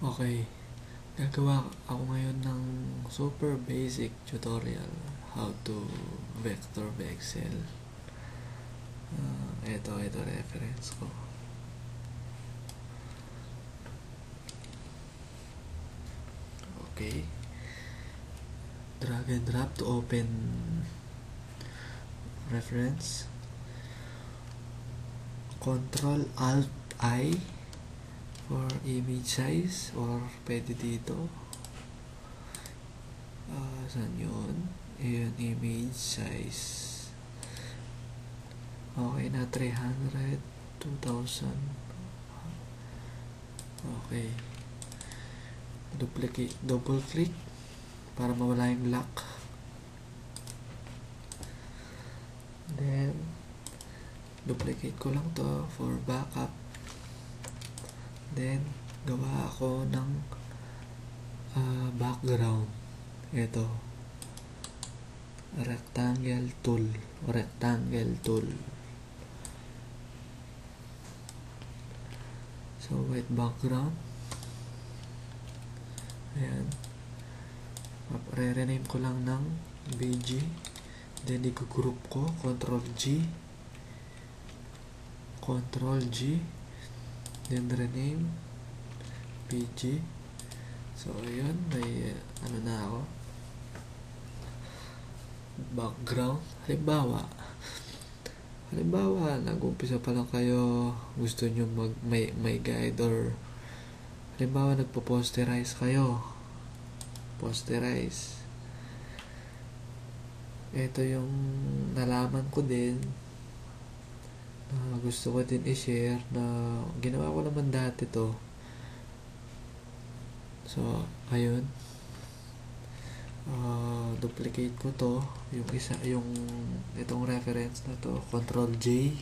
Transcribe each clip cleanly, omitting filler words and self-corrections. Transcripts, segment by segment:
Okay, gagawa ako ngayon ng super basic tutorial how to vector Excel. Ito reference ko. Okay, drag and drop to open reference. Control Alt I for image size, or pwede dito. Saan yun? Ayan, image size. Okay na, 300, 2000. Okay. Double click para mawala yung lock. Then, duplicate ko lang to for backup. Then, gawa ako ng background. Ito. Rectangle tool. So, white background. Ayan. Re-rename ko lang ng BG. Then, i-group ko. Control G. Then, rename. BG. So, ayun. May, na ako. Background. Halimbawa, nag-umpisa pa lang kayo, gusto nyo may guide, or halimbawa, nagpo-posterize kayo. Posterize. Ito yung nalaman ko din, na gusto ko din i-share, na ginawa ko naman dati to. So, ayun. Duplicate ko to, yung itong reference na to. Control J.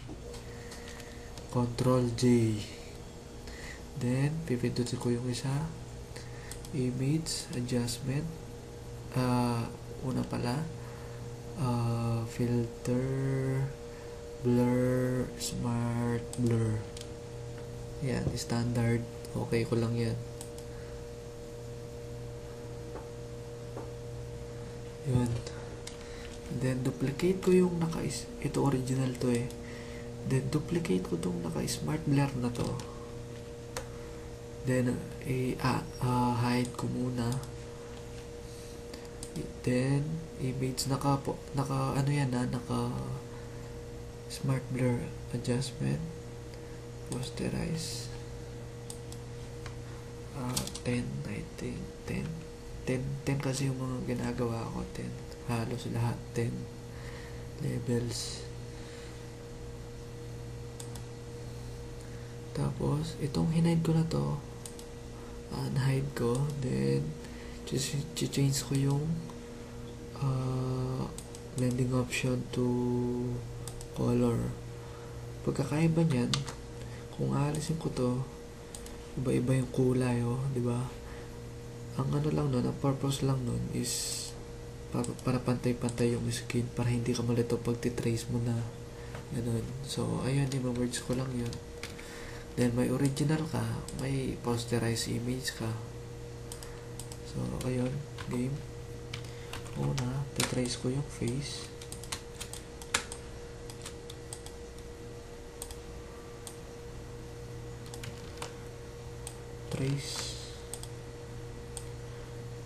Then, pipindutin ko yung isa. Image, adjustment. Una pala, filter, blur, smart blur. Yan, standard. Okay ko lang yan. Yun. Then, duplicate ko yung ito original to eh. Then, duplicate ko itong naka-smart blur na to. Then, hide ko muna. Then, image, naka smart blur, adjustment, posterize. 10, I think, 10 kasi yung mga ginagawa ko, 10. Halos lahat, 10 levels. Tapos, itong hinide ko na to, unhide ko, then, change ko yung blending option to color. Pagkakaiba niyan, kung aalisin ko to, iba-iba yung kulay, diba? Ang lang nun, ang purpose lang nun is para pantay-pantay yung skin, para hindi ka malito pag titrace mo na. Ganun. So, ayun, i-merge ko lang yun. Then, may original ka, may posterized image ka. So, ayun, game. Una, titrace ko yung face.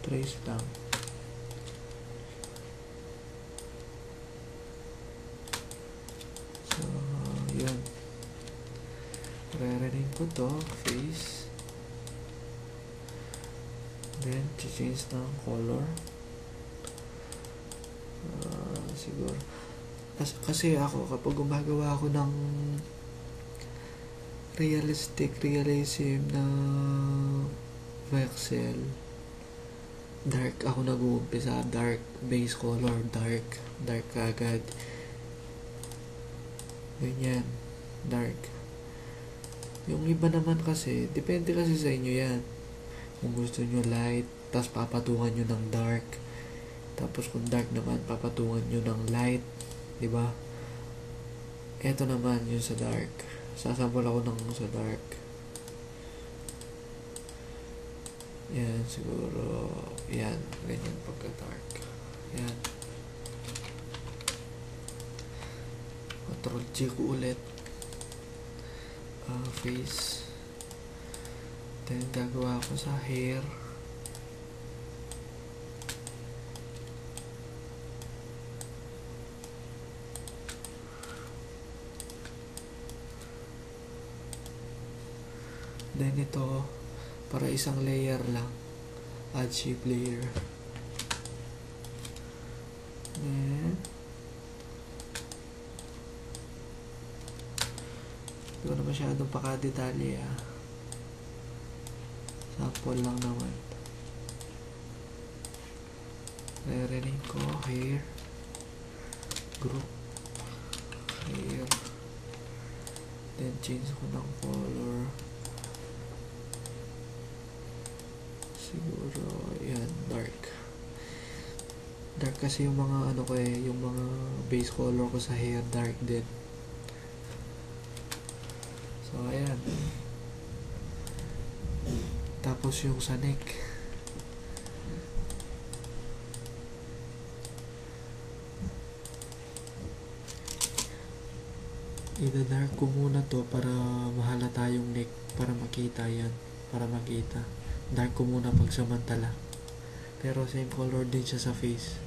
Trace lang. So, yun. Re-rename ko to, face. Then, change ng color. Siguro. Kasi ako, kapag gumagawa ako ng realism na Excel, dark ako nag-uumpisa. Dark base color, dark agad. Ganyan, dark. Yung iba naman kasi, depende kasi sa inyo yan. Kung gusto nyo light, tapos papatungan nyo ng dark. Tapos kung dark naman, papatungan nyo ng light. Diba? Ito naman yung sa dark. Sasample ako ng sa dark. Yan, siguro, yan, ganyan pagka-dark. Yan. Control G ko ulit. Face. Then, gagawa ko sa hair. Then, ito, para isang layer lang. Add shape layer. Then, hindi ko na masyadong pakadetali sample lang naman. Re-rename ko hair group hair, then change ko ng color, siguro yan, dark kasi yung mga ano ko yung mga base color ko sa hair dark din. So ayan, tapos yung sa neck, ida-dark ko muna to para mahalata yung neck, para makita yan, dark ko muna pagsamantala, pero same color din siya sa face.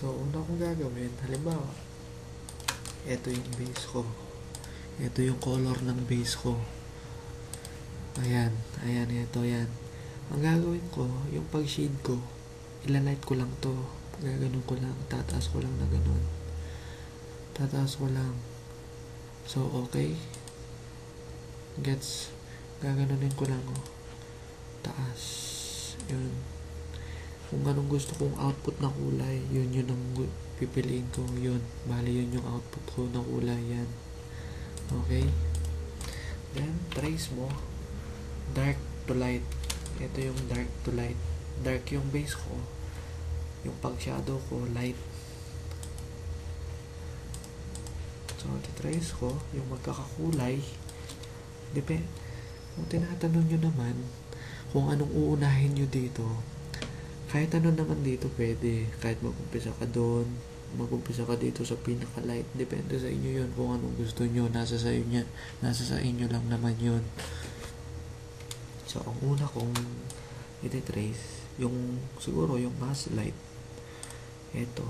So, una kong gagawin, halimbawa, ito yung base ko. Ito yung color ng base ko. Ayan, ito yan. Ang gagawin ko, yung pag-shade ko, ilalight ko lang to. Gaganon ko lang, tataas ko lang na ganon. Tataas ko lang. So, okay. Gets, gaganunin ko lang, taas. Yun. Kung anong gusto kong output na kulay, yun ang pipiliin ko, yun. Bali, yun yung output ko na kulay, yan. Okay? Then, trace mo, dark to light. Ito yung dark to light. Dark yung base ko. Yung pag-shadow ko, light. So, titrace ko, yung magkakakulay. Kung tinatanong nyo naman, kung anong uunahin nyo dito, kahit ano naman dito pwede. Kahit mag-umpisa ka doon, mag-umpisa ka dito sa pinaka-light. Depende sa inyo yun kung anong gusto nyo. Nasa sa inyo lang naman yun. So, ang una kong iti-trace, siguro yung mask light. Ito.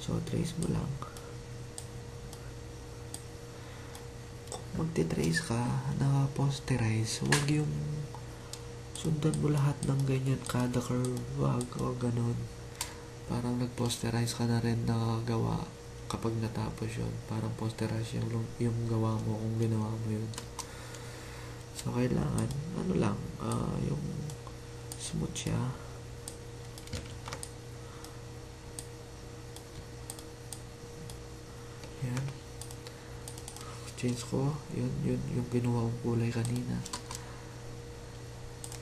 So, trace mo lang. Kung magti-trace ka, naka-posterize, huwag yung sundan mo lahat ng ganyan, kada curve, wag o ganun. Parang nag-posterize ka na rin nakagawa kapag natapos yun. Parang posterize yung gawa mo kung ginawa mo yun. So, kailangan, yung smooth siya. Yan. Change ko, yun yung ginawa kong kulay kanina.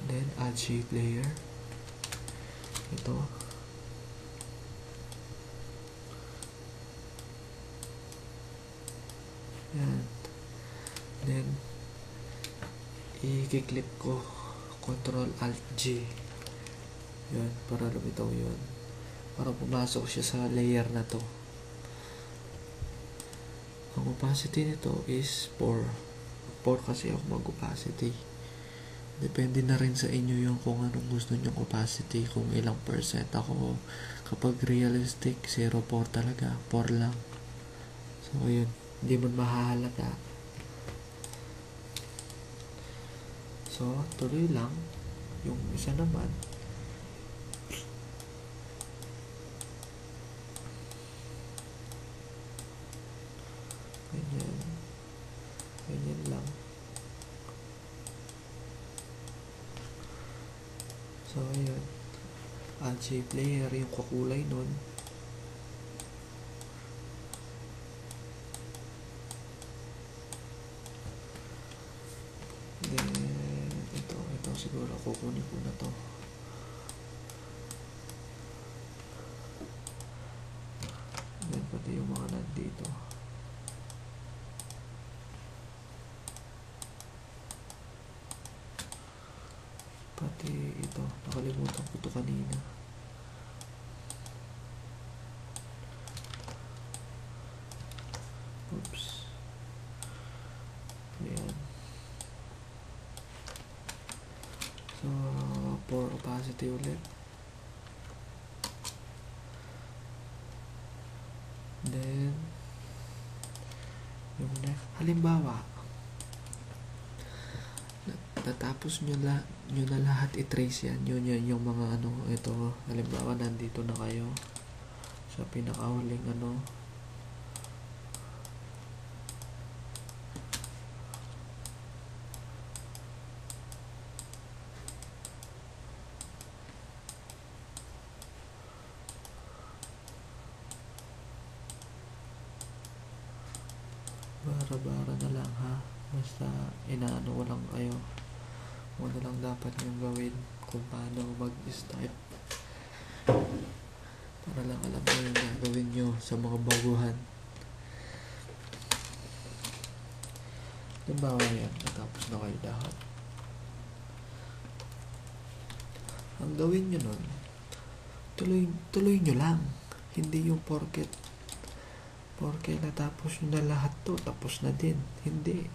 Then, add shape layer. Ito. Yan. Then, i-clip ko. Control Alt G. Yan, para lumitaw yun. Para pumasok siya sa layer na to. Ang opacity nito is 4. 4 kasi ako mag-opacity. Depende na rin sa inyo yung kung anong gusto nyong opacity, kung ilang percent. Ako, kapag realistic, 0.4 talaga, 4 lang. So, yun, hindi mo mahahalata. So, tuloy lang. Yung isa naman, ganyan lang. So, ayun. Add shape layer, yung kakulay nun. Then, ito siguro, kukunin ko na to. nakalimutan ko to kanina. Oops. Ayan. So, for opacity ulit. Then, yung next, halimbawa, natapos nyo na lahat i-trace yan. Yun yung mga ano, ito, halimbawa, nandito na kayo sa pinakahuling ano, bara-bara na lang ha, basta inaano ko lang kayo kung ano lang dapat yung gawin, kung paano mag-start, para lang alam mo yung gagawin nyo sa mga baguhan. Halimbawa yan, natapos na kayo lahat. Ang gawin nyo nun, tuloy nyo lang, hindi yung porket natapos nyo na lahat to, tapos na din. Hindi.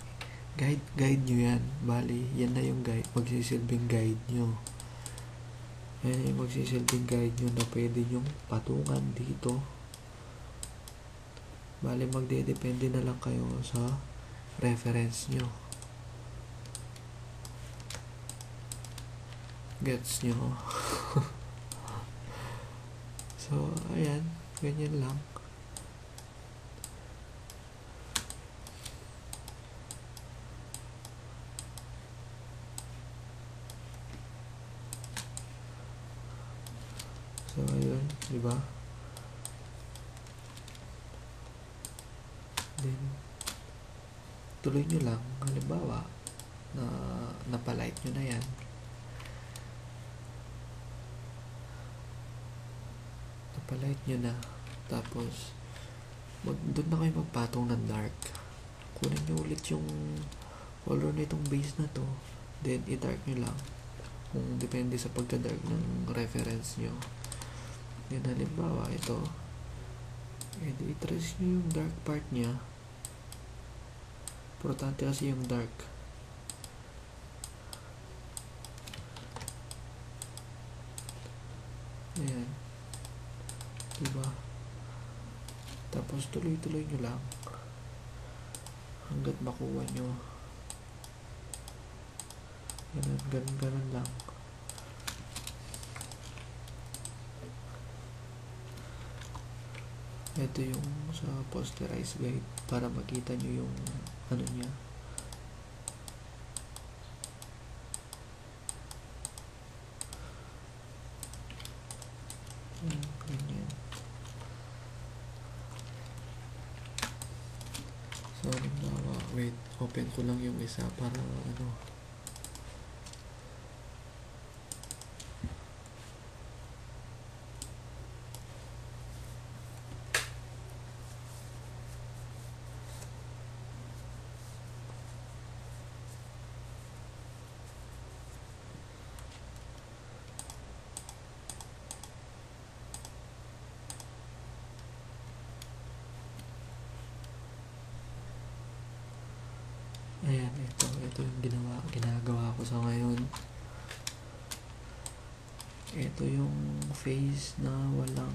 Guide nyo yan. Bali, yan na yung guide, magsisilbing guide nyo. Yan yung magsisilbing guide nyo na pwede nyong patungan dito. Bali, magdedepende na lang kayo sa reference nyo. Gets nyo? So, ayan. Ganyan lang. So, ayun, diba? Then, tuloy nyo lang. Halimbawa, na napalight nyo na yan. Napalight nyo na. Tapos, doon na kayo magpatong ng dark. Kunin nyo ulit yung color na itong base na to. Then, i-dark nyo lang. Kung depende sa pagka-dark ng reference nyo. Then, halimbawa, ito. I-trace nyo yung dark part niya. Importante kasi yung dark. Ayan. Diba? Tapos, tuloy-tuloy nyo lang. Hanggat makuha nyo. Ganun lang. Ito yung sa posterized guide para makita nyo yung ano niya. Ganyan. So, halimbawa, wait, open ko lang yung isa para ano. Ayan, ito yung ginagawa ko sa ngayon. Ito yung face na walang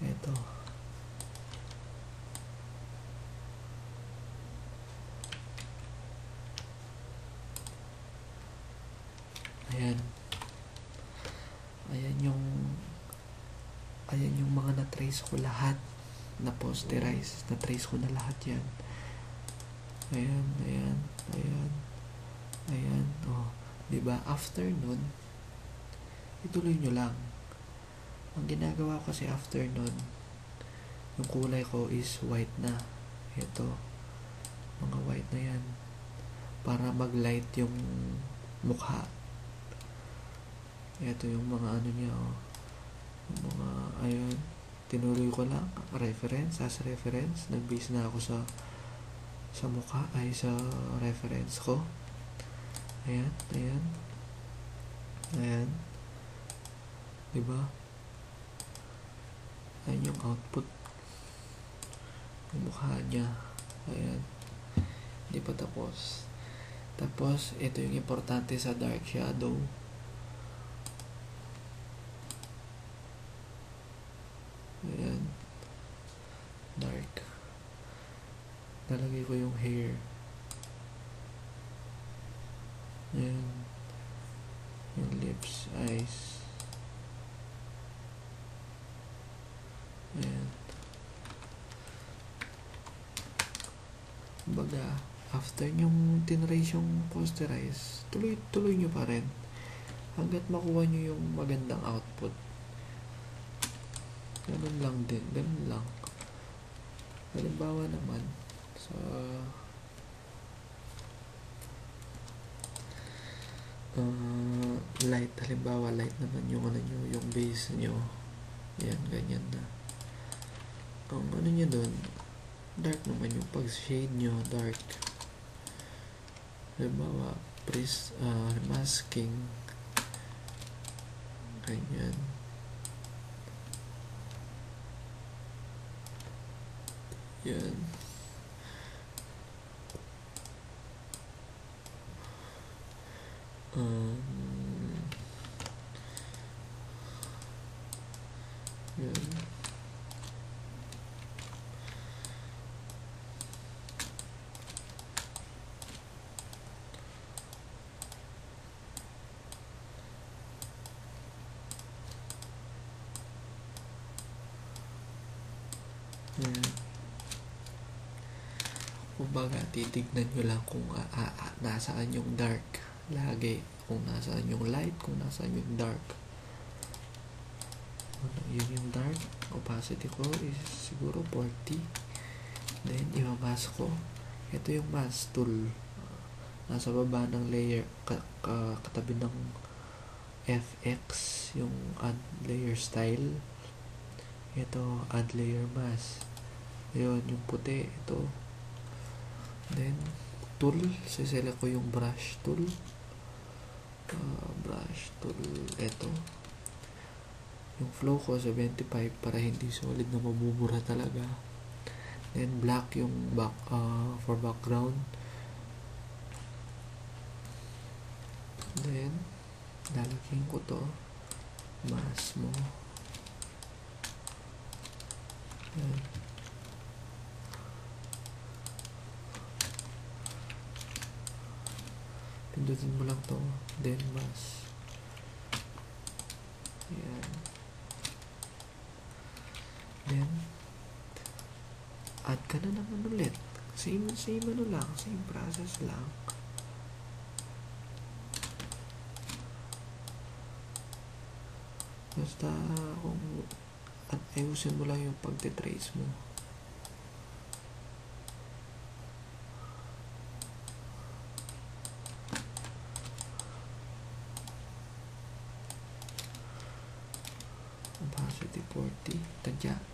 ito. Ayan. Ayan yung mga na-trace ko lahat. Na-posterize. Na-trace ko na lahat yan. Ayan. Oh, diba? After nun, ituloy nyo lang. Ang ginagawa ko kasi after nun, yung kulay ko is white na. Ito. Mga white na yan. Para mag-light yung mukha. Ito yung mga ano niya, oh. Yung mga, ayun. Tinuloy ko lang. Reference. As reference. Nag-base na ako sa mukha. Ay, sa reference ko. Ayan, ayan, ayan. Diba? Ayan yung output. Yung mukha niya. Ayan. Hindi pa tapos. Tapos, ito yung importante sa dark shadow. Ayan. Dark. Nalagay ko yung hair. Ayan. Yung lips, eyes. Ayan. Baga, after nyong tinrace yung posterize, tuloy nyo pa rin hanggat makuha nyo yung magandang output. Ganun lang din, ganun lang. Halimbawa naman sa light, halimbawa light naman yung ano nyo, yung base nyo. Yan, ganyan na. Ang ano nyo dun, dark naman yung pag-shade nyo, dark. Halimbawa, masking. Ganyan. Yan. Yan. Yan. Kumbaga, titignan nyo lang kung nasaan yung dark. Lagi. Kung nasaan yung light, kung nasaan yung dark. Yun yung dark. Opacity ko is siguro 40. Then, i-mask ko. Ito yung mask tool. Nasa baba ng layer, katabi ng FX, yung add layer style. Ito, add layer mask. Ayun, yung puti, ito. Then, tool, siselect ko yung brush tool. Brush tool, ito. Yung flow ko, 75, para hindi solid na mabubura talaga. Then, black yung for background. Then, lalagyan ko to. Mask mo. Yan. Pindutin mo lang to. Then, mask. Yan. Then, add ka na naman ulit. Same ano lang. Same process lang. Basta kung ayusin mo lang yung pagtitrace mo. Opacity 40.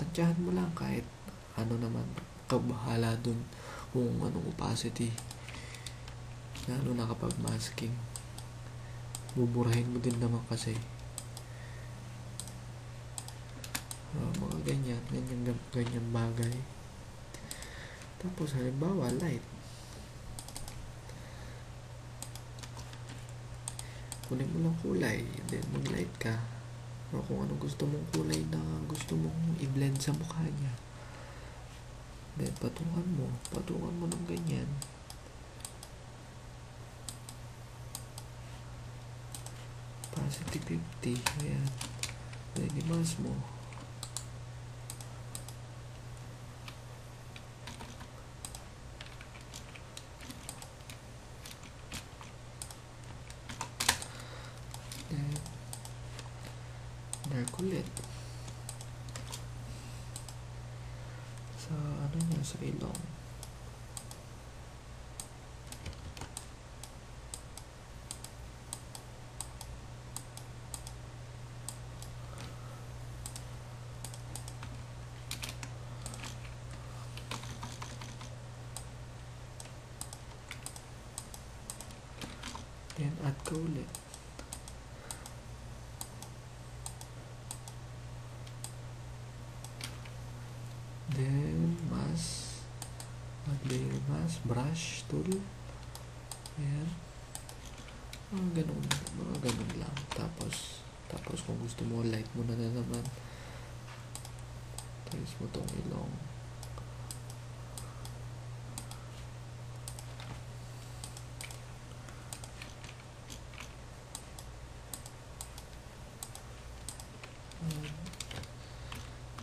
Tansyahan mo lang kahit ano naman. Kabahala dun kung anong opacity. Lalo na kapag masking. Buburahin mo din naman kasi. Mga ganyan bagay. Tapos halimbawa light, kunin mo lang kulay, then mag light ka, o kung anong gusto mong kulay na gusto mong i-blend sa mukha niya, then patungan mo ng ganyan. Opacity 50. Ayan, then i-mask mo. Dark ulit sa ano niya, sa ilong. Then ka ulit. Then, mag-layer mask, brush tool. Ayan. Mga ganun lang. Tapos kung gusto mo, light mo na naman. Trace mo tong ilong.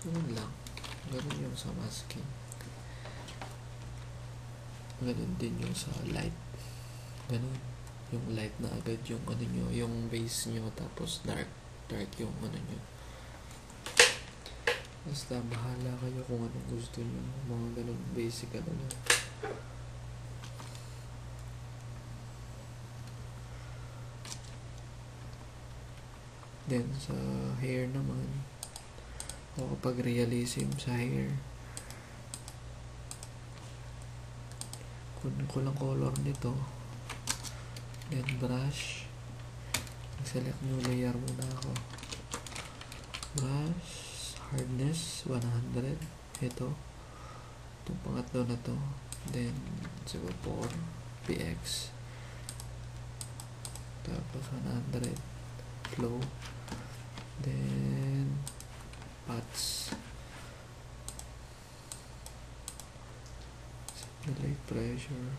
Ganun lang. Ganun yung sa masking. Ganun din yung sa light. Ganun. Yung light na agad yung ano nyo, yung base nyo, tapos dark yung ano nyo. Basta bahala kayo kung anong gusto nyo. Mga ganun basic ano na. Then sa hair naman, o kapag realism sa hair, kunin ko lang color nito. Then brush, select new layer muna ako. Brush, hardness 100. Ito, itong pangatlo na to. Then 04 px, tapos 100 flow. Then paths, delay pressure.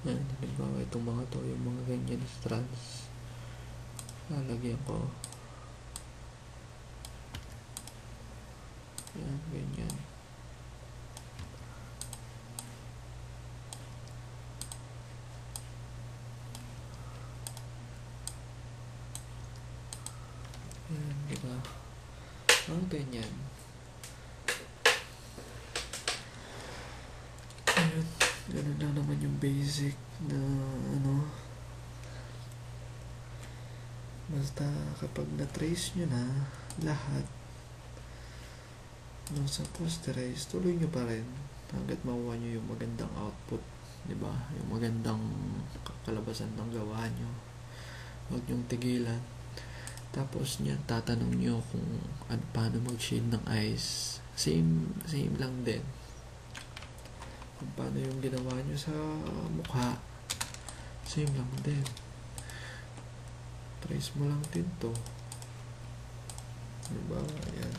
Yan, halimbawa itong mga to, yung mga ganyan strands, lalagyan ko. Yan, ganyan. Yan, diba? Ganyan. Ayun, ganun lang naman yung basic na ano. Basta kapag na-trace nyo na lahat nung sa posterize, tuloy nyo pa rin hanggat makuha nyo yung magandang output, diba? Yung magandang kalabasan ng gawa nyo. Huwag nyong tigilan. Tapos niyan, tatanong nyo kung paano mag-shade ng eyes. Same lang din. Kung paano yung ginawa nyo sa mukha, same lang din. Trace mo lang din to. Diba? Ayan.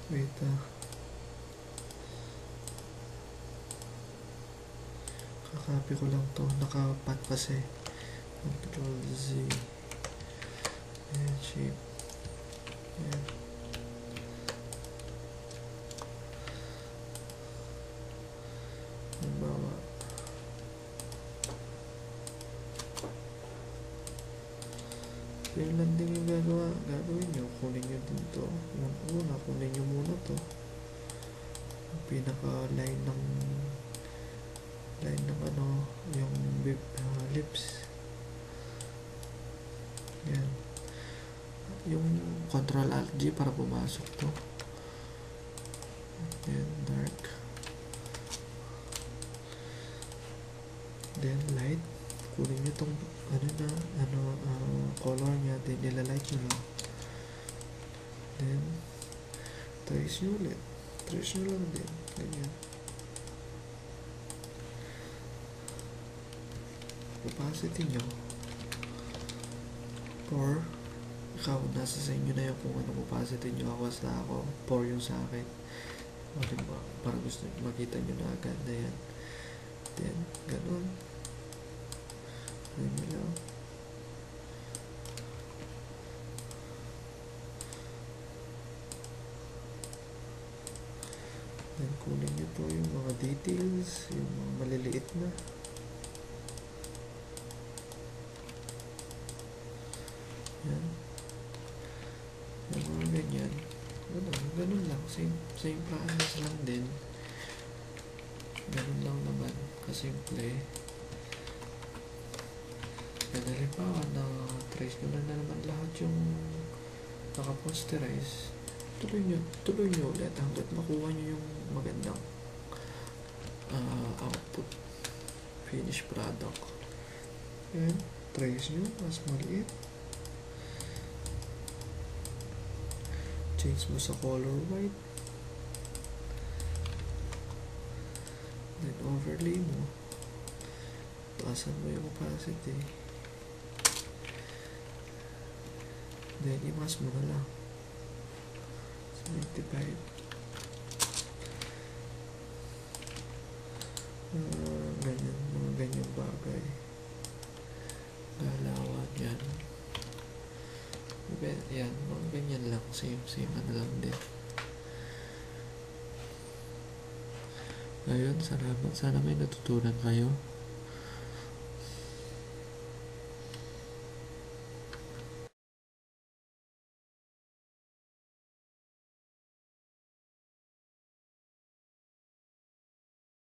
Wait kakopy ko lang to, nakapat kasi. Control Z. Ayan, shape. Ayan. Halimbawa, yun lang din yung gagawin nyo. Kunin nyo din to. Yung una, kunin nyo muna to. Yung pinaka line ng ano, yung lips. Yan. Yung Control Alt G para pumasok to. Then dark. Then light. Kunin nyo tong color nya, then nilalight nyo lang. Then trace nyo ulit. Trace nyo lang din. Ganyan. Opacity nyo. Or ikaw, nasa sa inyo na yung kung anong opacity nyo. Basta ako, 4 yung sa akin. O diba, para gusto nyo makita nyo na agad na yan. Then, ganun. Ganyan lang. Then, kunin nyo to yung mga details, yung mga maliliit na. Yan. Yung mga ganyan. Ganun lang. Same process lang din. Ganun lang naman. Kasimple. And halimbawa na trace nyo na naman lahat yung nakaposterize, tuloy nyo ulit hanggat makuha nyo yung magandang output, finished product. And trace nyo mas maliit, change mo sa color white, then overlay mo, taasan mo yung opacity, then i-mask mo na lang 75. Ganyan, mga ganyang bagay, galawan yan, yan, mga ganyan lang, same ano lang din. Ayun, salamat, sana may natutunan kayo.